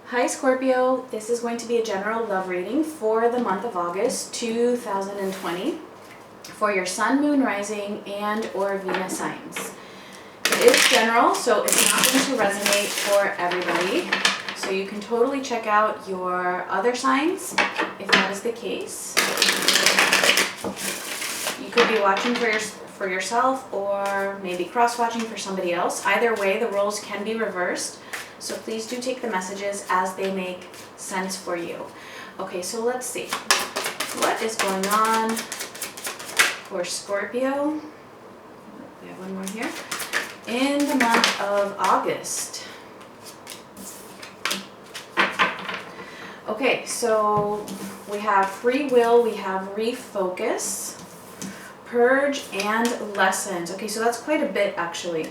Hi Scorpio, this is going to be a general love reading for the month of August 2020 for your Sun, Moon, Rising, and or Venus signs. It is general, so it's not going to resonate for everybody. So you can totally check out your other signs if that is the case. You could be watching for yourself or maybe cross-watching for somebody else. Either way, the roles can be reversed. So please do take the messages as they make sense for you. Okay, so let's see. What is going on for Scorpio? We have one more here. In the month of August. Okay, so we have free will, we have refocus, purge, and lessons. Okay, so that's quite a bit actually.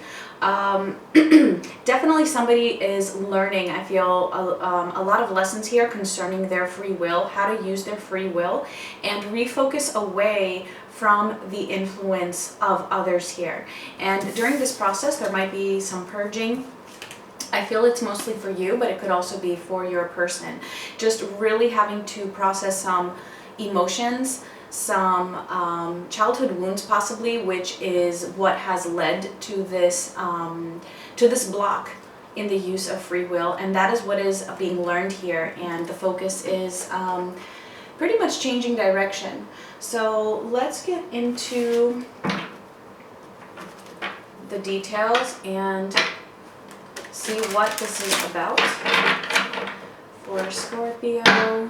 Definitely somebody is learning, I feel, a lot of lessons here concerning their free will, how to use their free will, and refocus away from the influence of others here. And during this process, there might be some purging. I feel it's mostly for you, but it could also be for your person. Just really having to process some emotions, some childhood wounds possibly, which is what has led to this block in the use of free will, and that is what is being learned here, and the focus is pretty much changing direction. So let's get into the details and see what this is about for Scorpio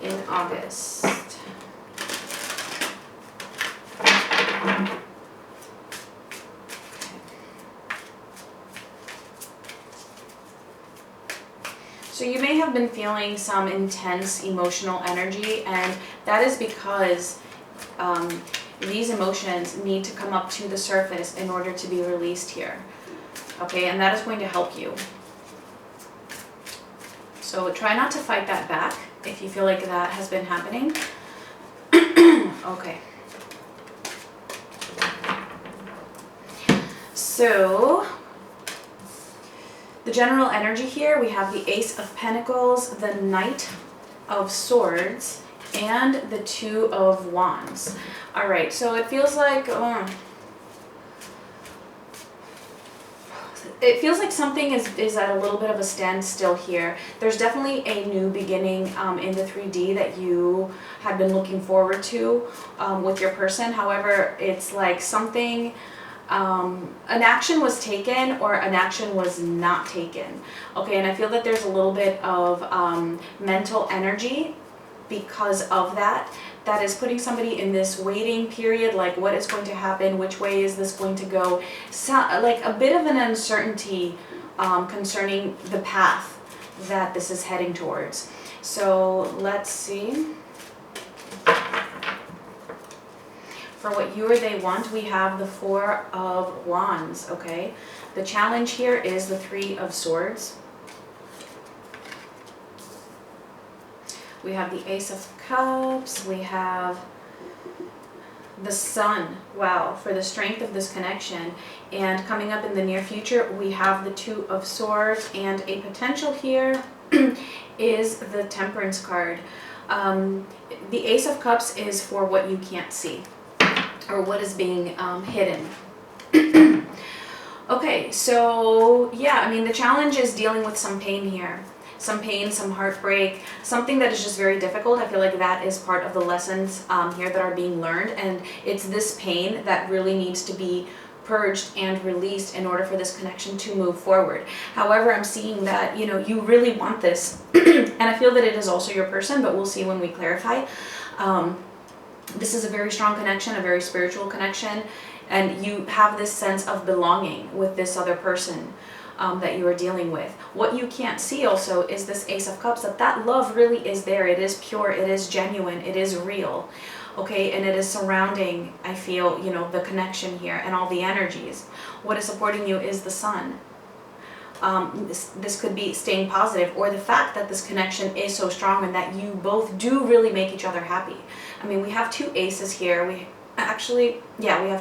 in August. So you may have been feeling some intense emotional energy, and that is because these emotions need to come up to the surface in order to be released here. Okay, and that is going to help you. So try not to fight that back if you feel like that has been happening. Okay. So the general energy here, we have the Ace of Pentacles, the Knight of Swords, and the Two of Wands. All right, so it feels like something is at a little bit of a standstill here. There's definitely a new beginning in the 3D that you had been looking forward to with your person. However, it's like something, an action was taken or an action was not taken. Okay, and I feel that there's a little bit of mental energy because of that is putting somebody in this waiting period, like what is going to happen, which way is this going to go, so, like a bit of an uncertainty concerning the path that this is heading towards. So let's see. For what you or they want, we have the Four of Wands, okay? The challenge here is the Three of Swords. We have the Ace of Cups, we have the Sun, wow, for the strength of this connection. And coming up in the near future, we have the Two of Swords, and a potential here is the Temperance card. The Ace of Cups is for what you can't see, or what is being hidden. Okay, so yeah, I mean, the challenge is dealing with some pain here. Some pain, some heartbreak, something that is just very difficult. I feel like that is part of the lessons here that are being learned, and it's this pain that really needs to be purged and released in order for this connection to move forward. However, I'm seeing that, you know, you really want this, and I feel that it is also your person, but we'll see when we clarify. This is a very strong connection, a very spiritual connection, and you have this sense of belonging with this other person that you are dealing with. What you can't see also is this Ace of Cups, that love really is there. It is pure, it is genuine, it is real, okay, and it is surrounding, I feel, you know, the connection here and all the energies. What is supporting you is the Sun. This could be staying positive, or the fact that this connection is so strong and that you both do really make each other happy. I mean, we have two aces here. We have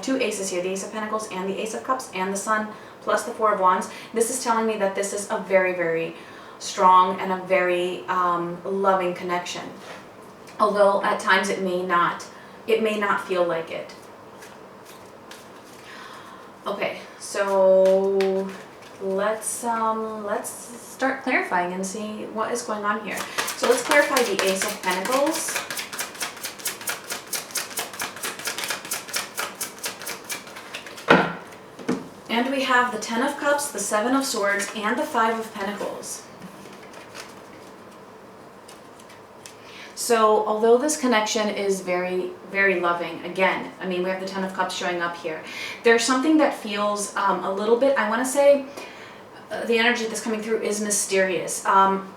two aces here, the Ace of Pentacles and the Ace of Cups and the Sun plus the Four of Wands, this is telling me that this is a very, very strong and a very loving connection. Although at times it may not feel like it. Okay, so let's start clarifying and see what is going on here. So let's clarify the Ace of Pentacles. And we have the Ten of Cups, the Seven of Swords, and the Five of Pentacles. So although this connection is very, very loving, again, I mean, we have the Ten of Cups showing up here. There's something that feels a little bit, I want to say, the energy that's coming through is mysterious.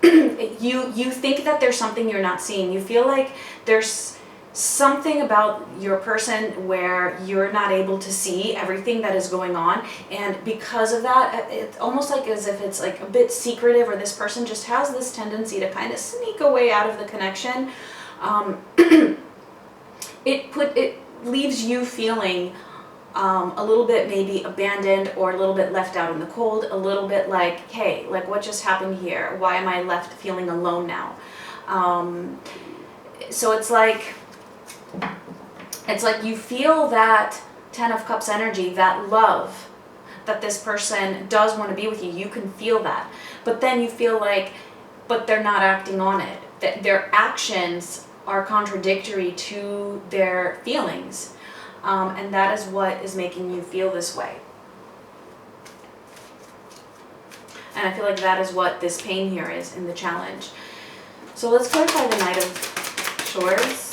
You think that there's something you're not seeing. You feel like there's something about your person where you're not able to see everything that is going on, and because of that, it's almost like as if it's like a bit secretive, or this person just has this tendency to kind of sneak away out of the connection. It leaves you feeling a little bit maybe abandoned, or a little bit left out in the cold, a little bit like, hey, like what just happened here? Why am I left feeling alone now? So it's like you feel that Ten of Cups energy, that love, that this person does want to be with you. You can feel that. But then you feel like, but they're not acting on it. That their actions are contradictory to their feelings. And that is what is making you feel this way. And I feel like that is what this pain here is in the challenge. So let's clarify the Knight of Swords.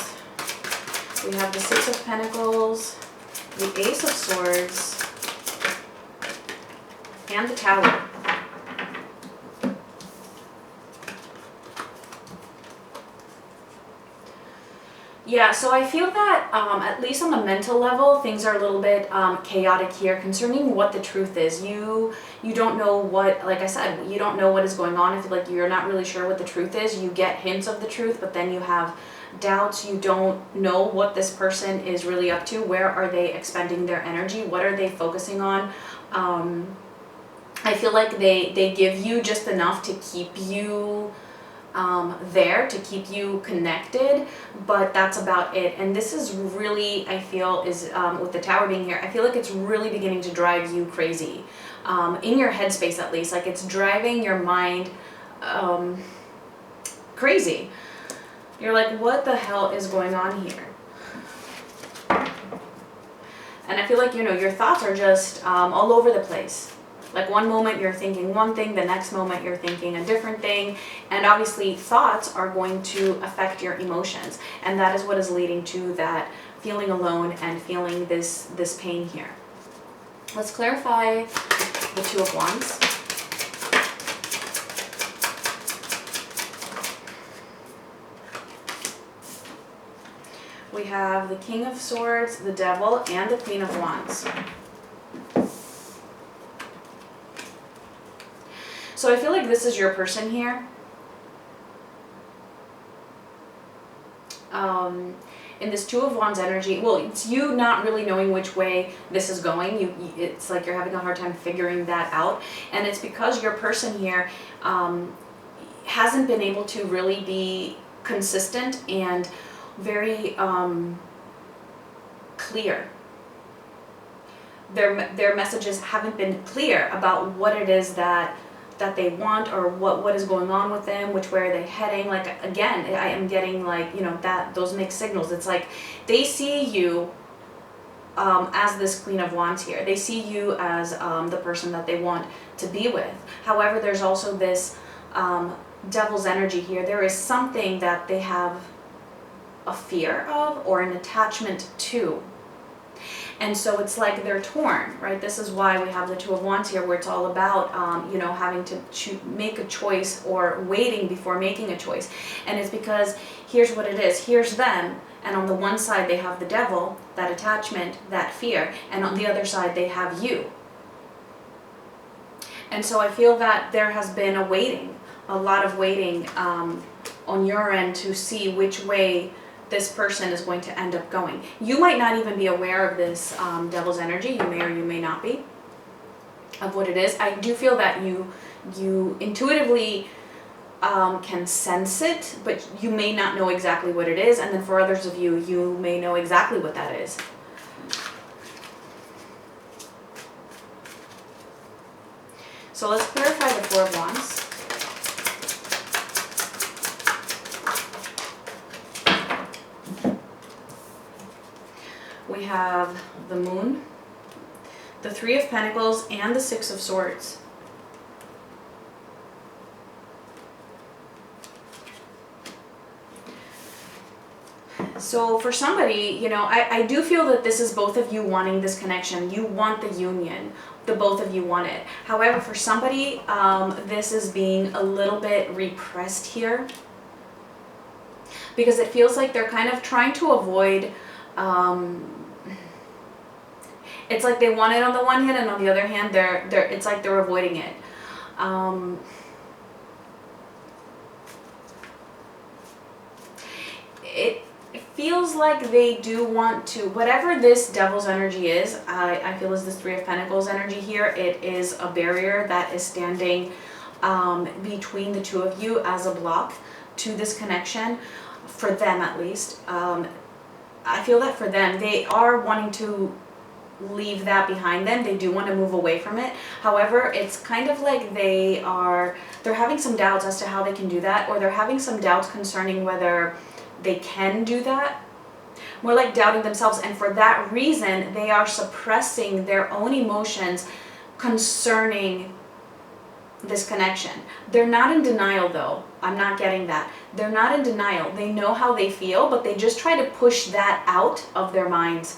We have the Six of Pentacles, the Ace of Swords, and the Tower. Yeah, so I feel that at least on the mental level, things are a little bit chaotic here concerning what the truth is. You don't know what, like I said, you don't know what is going on. I feel like you're not really sure what the truth is. You get hints of the truth, but then you have doubts. You don't know what this person is really up to. Where are they expending their energy? What are they focusing on? I feel like they give you just enough to keep you there, to keep you connected, but that's about it. And this is really, I feel, is with the Tower being here, I feel like it's really beginning to drive you crazy, in your headspace at least. Like it's driving your mind crazy. You're like, what the hell is going on here? And I feel like, you know, your thoughts are just all over the place. Like one moment you're thinking one thing, the next moment you're thinking a different thing. And obviously thoughts are going to affect your emotions. And that is what is leading to that feeling alone and feeling this pain here. Let's clarify the Two of Wands. We have the King of Swords, the Devil, and the Queen of Wands. So I feel like this is your person here. In this Two of Wands energy, well, it's you not really knowing which way this is going. It's like you're having a hard time figuring that out. And it's because your person here hasn't been able to really be consistent and very clear. Their messages haven't been clear about what it is that they want, or what is going on with them, which way are they heading. Like again, I am getting like, you know, that those mixed signals. It's like they see you as this Queen of Wands here. They see you as the person that they want to be with. However, there's also this Devil's energy here. There is something that they have a fear of or an attachment to. And so it's like they're torn, right? This is why we have the Two of Wands here, where it's all about, you know, having to make a choice or waiting before making a choice. And it's because here's what it is. Here's them. And on the one side, they have the Devil, that attachment, that fear. And on the other side, they have you. And so I feel that there has been a waiting, a lot of waiting on your end to see which way this person is going to end up going. You might not even be aware of this Devil's energy. You may or you may not be. of what it is. I do feel that you intuitively can sense it, but you may not know exactly what it is, and then for others of you, you may know exactly what that is. So let's clarify the Four of Wands. We have the Moon, the Three of Pentacles, and the Six of Swords. So for somebody, you know, I do feel that this is both of you wanting this connection. You want the union. The both of you want it. However, for somebody, this is being a little bit repressed here, because it feels like they're kind of trying to avoid, it's like they want it on the one hand, and on the other hand, it's like they're avoiding it. It feels like they do want to, whatever this Devil's energy is, I feel is this Three of Pentacles energy here, it is a barrier that is standing between the two of you as a block to this connection, for them at least. I feel that for them, they are wanting to leave that behind them. They do want to move away from it. However, it's kind of like they're having some doubts as to how they can do that, or they're having some doubts concerning whether they can do that. More like doubting themselves, and for that reason they are suppressing their own emotions concerning this connection. They're not in denial though. I'm not getting that. They're not in denial. They know how they feel, but they just try to push that out of their minds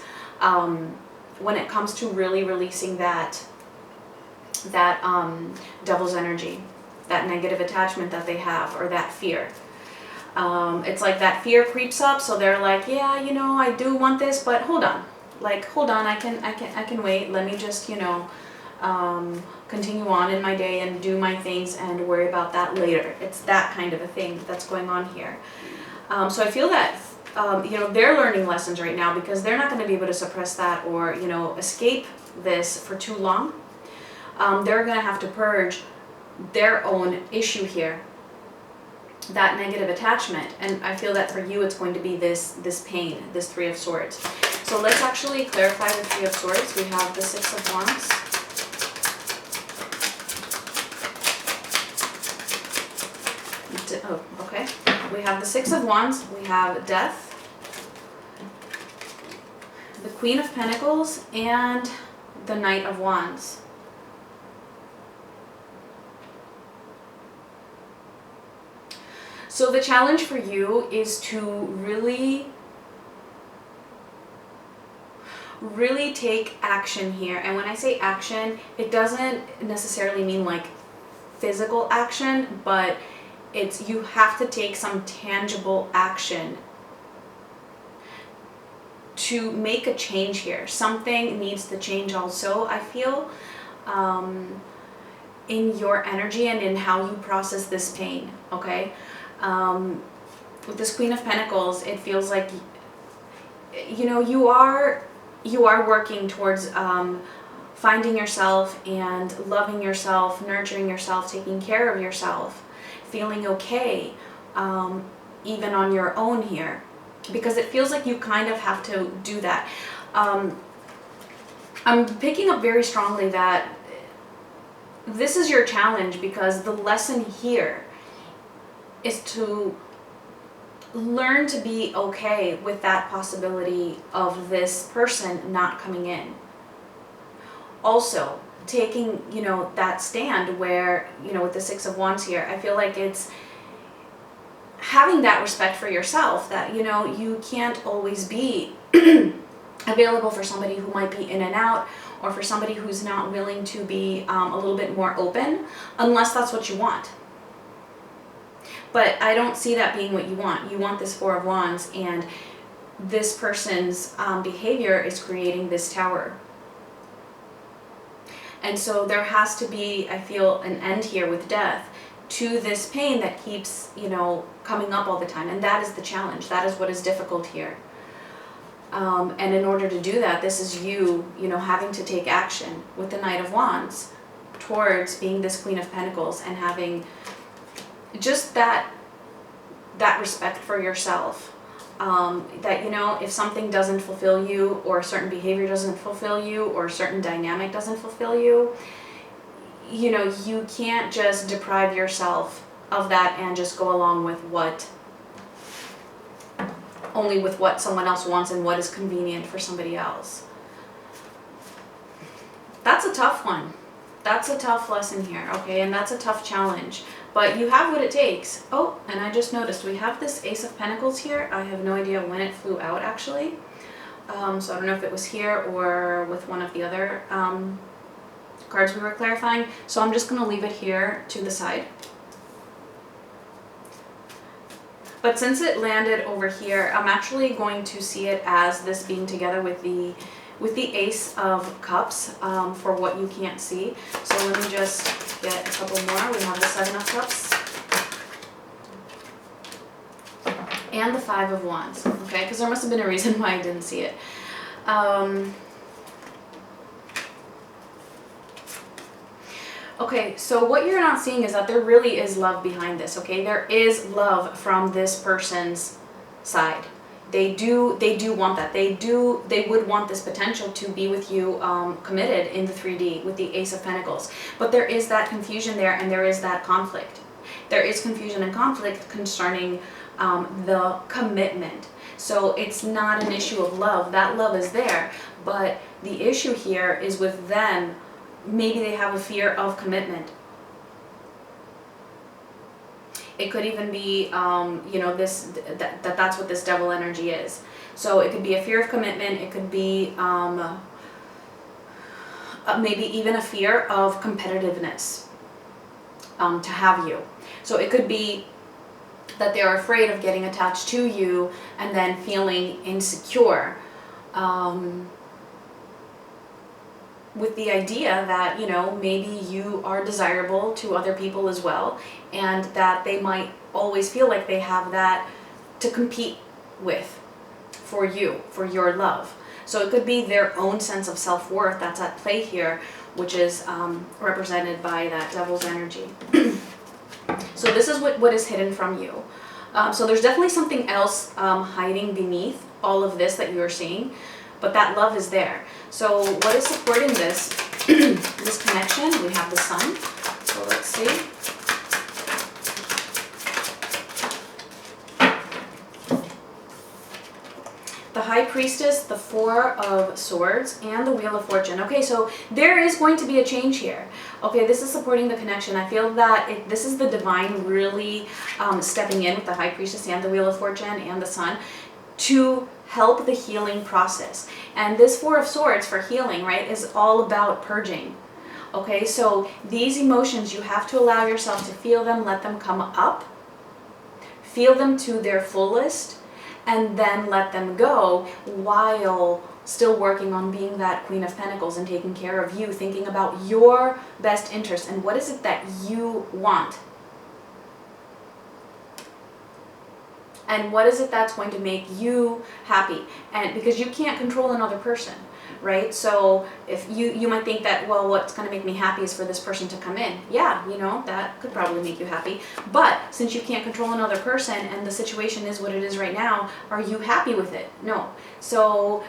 when it comes to really releasing that Devil's energy, that negative attachment that they have, or that fear. It's like that fear creeps up, so they're like, yeah, you know, I do want this, but hold on, I can wait. Let me just, you know, continue on in my day and do my things and worry about that later. It's that kind of a thing that's going on here. So I feel that, you know, they're learning lessons right now, because they're not going to be able to suppress that or, you know, escape this for too long. They're going to have to purge their own issue here, that negative attachment, and I feel that for you it's going to be this pain, this Three of Swords. So let's actually clarify the Three of Swords. We have the Six of Wands, oh, okay. We have the Six of Wands, we have Death, the Queen of Pentacles, and the Knight of Wands. So the challenge for you is to really take action here. And when I say action, it doesn't necessarily mean like physical action, but it's, you have to take some tangible action to make a change here. Something needs to change also, I feel, in your energy and in how you process this pain, okay? With this Queen of Pentacles, it feels like, you know, you are working towards finding yourself and loving yourself, nurturing yourself, taking care of yourself, feeling okay, even on your own here, because it feels like you kind of have to do that. I'm picking up very strongly that this is your challenge, because the lesson here is to learn to be okay with that possibility of this person not coming in. Also, taking, you know, that stand where, you know, with the Six of Wands here, I feel like it's having that respect for yourself, that, you know, you can't always be available for somebody who might be in and out, or for somebody who's not willing to be a little bit more open, unless that's what you want. But I don't see that being what you want. You want this Four of Wands, and this person's behavior is creating this tower. And so there has to be, I feel, an end here with Death to this pain that keeps, you know, coming up all the time. And that is the challenge. That is what is difficult here. And in order to do that, this is you, you know, having to take action with the Knight of Wands. towards being this Queen of Pentacles and having just that respect for yourself. That, you know, if something doesn't fulfill you, or a certain behavior doesn't fulfill you, or a certain dynamic doesn't fulfill you, you know, you can't just deprive yourself of that and just go along with only with what someone else wants and what is convenient for somebody else. That's a tough one. That's a tough lesson here, okay? And that's a tough challenge. But you have what it takes. Oh, and I just noticed we have this Ace of Pentacles here. I have no idea when it flew out, actually. So I don't know if it was here or with one of the other cards we were clarifying. So I'm just going to leave it here to the side. But since it landed over here, I'm actually going to see it as this being together with the Ace of Cups for what you can't see. So let me just get a couple more. We have the Seven of Cups and the Five of Wands, okay? Because there must have been a reason why I didn't see it. Okay, so what you're not seeing is that there really is love behind this, okay? There is love from this person's side. They do want that. They would want this potential to be with you committed in the 3D with the Ace of Pentacles. But there is that confusion there, and there is that conflict. There is confusion and conflict concerning the commitment. So it's not an issue of love. That love is there. But the issue here is with them, maybe they have a fear of commitment. It could even be, you know, that's what this Devil energy is. So it could be a fear of commitment. It could be maybe even a fear of competitiveness to have you. So it could be that they're afraid of getting attached to you and then feeling insecure. With the idea that, you know, maybe you are desirable to other people as well, and that they might always feel like they have that to compete with for you, for your love. So it could be their own sense of self-worth that's at play here, which is represented by that Devil's energy. So this is what is hidden from you. So there's definitely something else hiding beneath all of this that you're seeing, but that love is there. So what is supporting this, this connection? We have the Sun. So let's see. The High Priestess, the Four of Swords, and the Wheel of Fortune. Okay, so there is going to be a change here. Okay, this is supporting the connection. I feel that this is the divine really stepping in with the High Priestess and the Wheel of Fortune and the Sun to help the healing process. And this Four of Swords for healing, right, is all about purging. Okay, so these emotions, you have to allow yourself to feel them, let them come up, feel them to their fullest, and then let them go while still working on being that Queen of Pentacles and taking care of you, thinking about your best interest and what is it that you want. And what is it that's going to make you happy? And because you can't control another person, right? So if you might think that, well, what's going to make me happy is for this person to come in. Yeah, you know, that could probably make you happy. But since you can't control another person and the situation is what it is right now, are you happy with it? No. So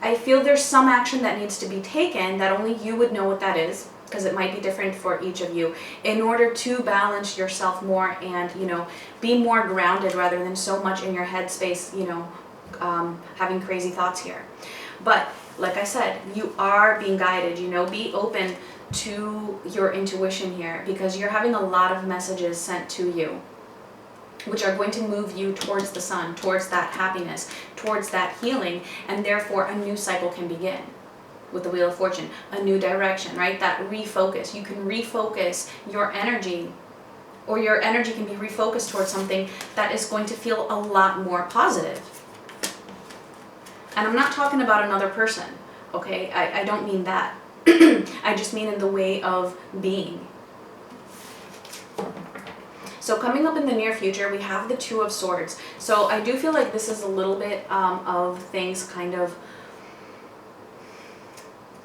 I feel there's some action that needs to be taken that only you would know what that is, because it might be different for each of you, in order to balance yourself more and, you know, be more grounded rather than so much in your headspace, you know, having crazy thoughts here. But like I said, you are being guided, you know, be open to your intuition here, because you're having a lot of messages sent to you, which are going to move you towards the Sun, towards that happiness, towards that healing, and therefore a new cycle can begin. With the Wheel of Fortune, a new direction, right? That refocus. You can refocus your energy, or your energy can be refocused towards something that is going to feel a lot more positive. And I'm not talking about another person, okay? I don't mean that. I just mean in the way of being. So coming up in the near future, we have the Two of Swords. So I do feel like this is a little bit of things kind of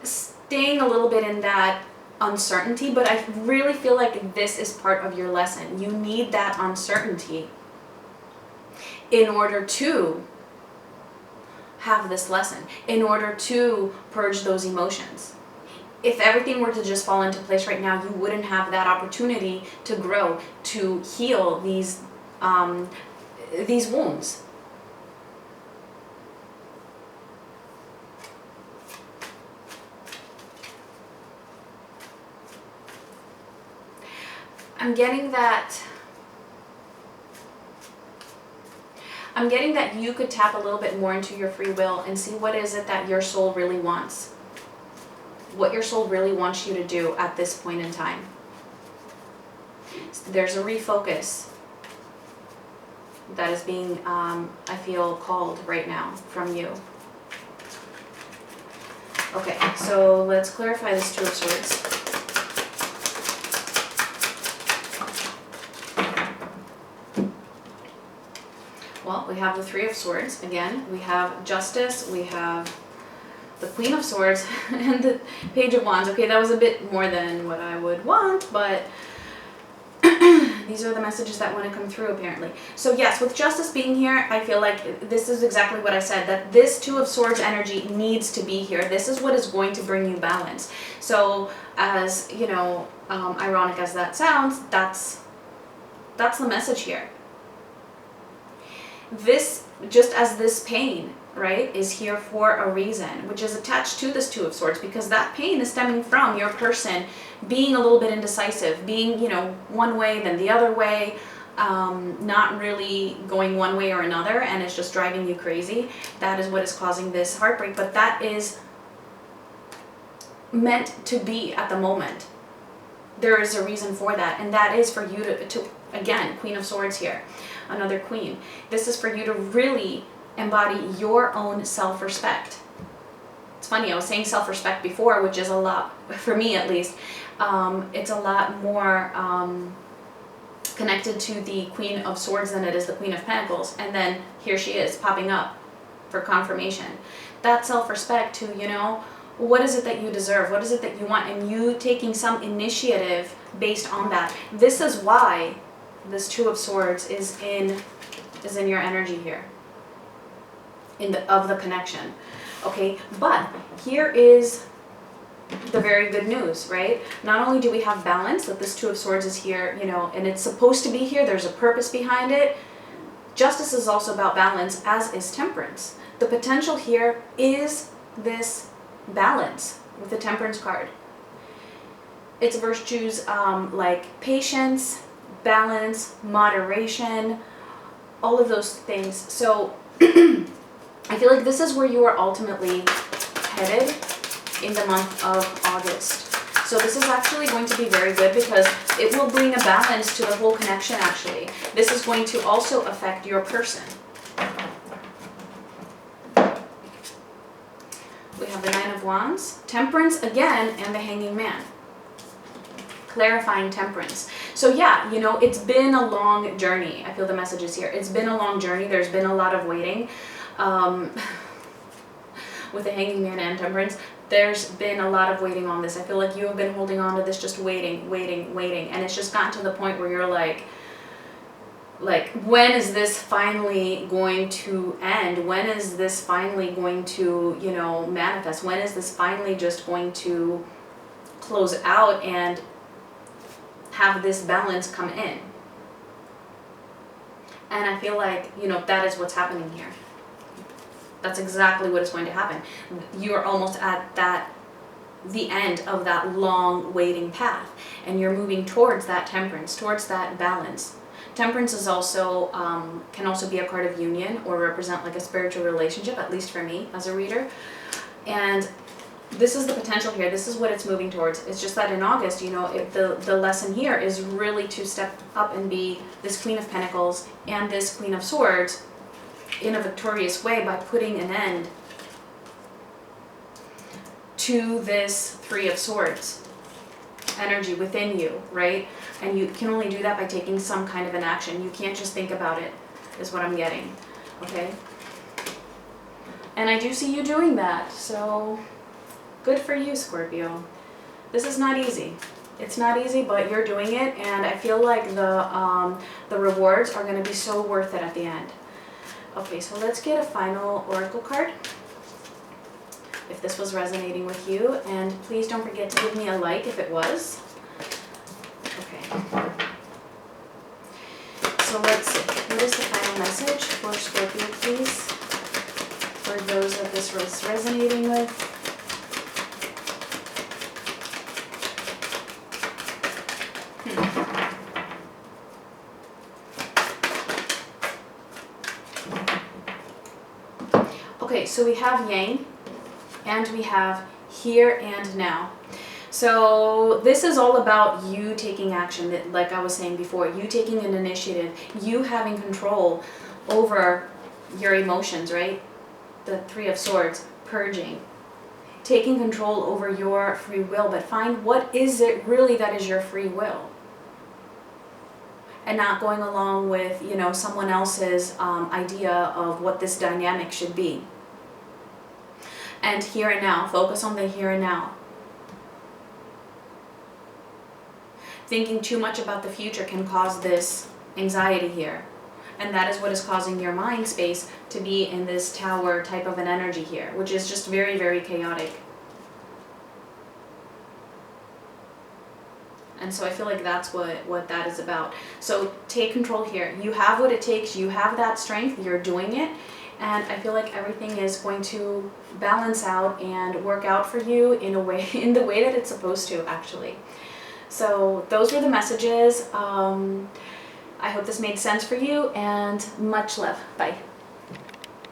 staying a little bit in that uncertainty, but I really feel like this is part of your lesson. You need that uncertainty in order to have this lesson, in order to purge those emotions. If everything were to just fall into place right now, you wouldn't have that opportunity to grow, to heal these wounds. I'm getting that you could tap a little bit more into your free will and see what is it that your soul really wants. What your soul really wants you to do at this point in time. So there's a refocus that is being, I feel, called right now from you. Okay, so let's clarify this Two of Swords. Well, we have the Three of Swords again. We have Justice. We have the Queen of Swords and the Page of Wands. Okay, that was a bit more than what I would want, but these are the messages that want to come through apparently. So yes, with Justice being here, I feel like this is exactly what I said, that this Two of Swords energy needs to be here. This is what is going to bring you balance. So as, you know, ironic as that sounds, that's the message here. This, just as this pain, right, is here for a reason, which is attached to this Two of Swords, because that pain is stemming from your person being a little bit indecisive, being, you know, one way then the other way, not really going one way or another, and it's just driving you crazy. That is what is causing this heartbreak, but that is meant to be at the moment. There is a reason for that, and that is for you to again, Queen of Swords here, another queen. This is for you to really embody your own self-respect. It's funny, I was saying self-respect before, which is a lot, for me at least, it's a lot more connected to the Queen of Swords than it is the Queen of Pentacles. And then here she is popping up for confirmation. That self-respect to, you know, what is it that you deserve? What is it that you want? And you taking some initiative based on that. This is why this Two of Swords is in your energy here, of the connection. Okay, but here is the very good news, right? Not only do we have balance, that this Two of Swords is here, you know, and it's supposed to be here, there's a purpose behind it. Justice is also about balance, as is Temperance. The potential here is this balance with the Temperance card. It's virtues like patience, balance, moderation, all of those things. So I feel like this is where you are ultimately headed in the month of August. So this is actually going to be very good because it will bring a balance to the whole connection actually. This is going to also affect your person. We have the Nine of Wands, Temperance again, and the Hanging Man. Clarifying Temperance. So yeah, you know, it's been a long journey. I feel the messages here. It's been a long journey. There's been a lot of waiting. With the Hanging Man and Temperance, there's been a lot of waiting on this. I feel like you have been holding on to this, just waiting, and it's just gotten to the point where you're like, when is this finally going to end? When is this finally going to, you know, manifest? When is this finally just going to close out and have this balance come in? And I feel like, you know, that is what's happening here. That's exactly what is going to happen. You're almost at the end of that long waiting path, and you're moving towards that Temperance, towards that balance. Temperance is also, can also be a card of union or represent like a spiritual relationship, at least for me as a reader. And this is the potential here. This is what it's moving towards. It's just that in August, you know, the lesson here is really to step up and be this Queen of Pentacles and this Queen of Swords in a victorious way by putting an end to this Three of Swords energy within you, right? And you can only do that by taking some kind of an action. You can't just think about it, is what I'm getting, okay? And I do see you doing that, so good for you, Scorpio. This is not easy. It's not easy, but you're doing it, and I feel like the rewards are going to be so worth it at the end. Okay, so let's get a final oracle card, if this was resonating with you, and please don't forget to give me a like if it was. Okay. So let's see. What is the final message for Scorpio, please? For those that this was resonating with. Okay, so we have Yang, and we have here and now. So this is all about you taking action, that, like I was saying before, you taking an initiative, you having control over your emotions, right? The Three of Swords, purging, taking control over your free will, but find what is it really that is your free will. And not going along with, you know, someone else's idea of what this dynamic should be. And here and now, focus on the here and now. Thinking too much about the future can cause this anxiety here. And that is what is causing your mind space to be in this tower type of an energy here, which is just very, very chaotic. And so I feel like that's what that is about. So take control here. You have what it takes. You have that strength. You're doing it. And I feel like everything is going to balance out and work out for you in a way, in the way that it's supposed to, actually. So those were the messages. I hope this made sense for you, and much love. Bye.